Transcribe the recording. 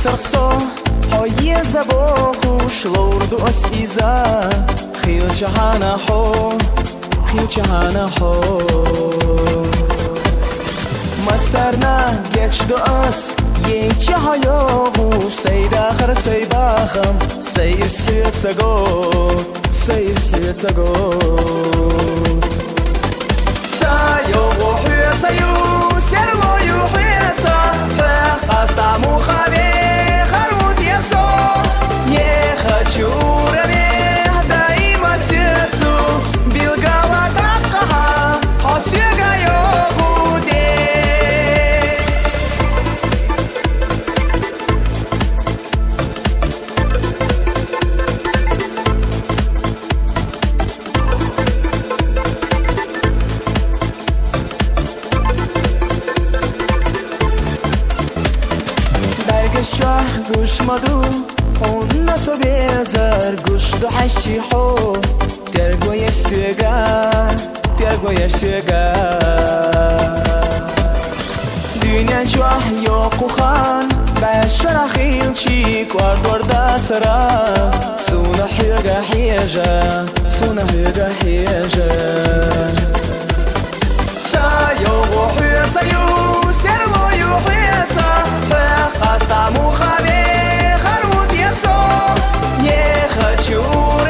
ترخصو های زبا خوش لورد و اسیزا خیل جهانا حو خیل جهانا حو مسرنا گچ دو اس یچ هایو سید آخر سید باخم سیر سحیت سگو سیر سحیت سگو سایو و حیت سایو سرلو یو حیت فخ استامو خبی خروت یسو یه خچور بیه دایم سیسو بیلگالا تقها حسیگا یو بوده برگشته گوش مدو اون نسو بیزر گوش دو حشی حو ترگویش سیگر ترگویش سیگر دنیا جوه یاقو خان بشر خیل چی کواردور دا سرا سونه حیگه حیجه سونه حیگه حیجه سایو و حیسایو سرلو یو حیسا فخ استامو خبی خروت یسو یه خچور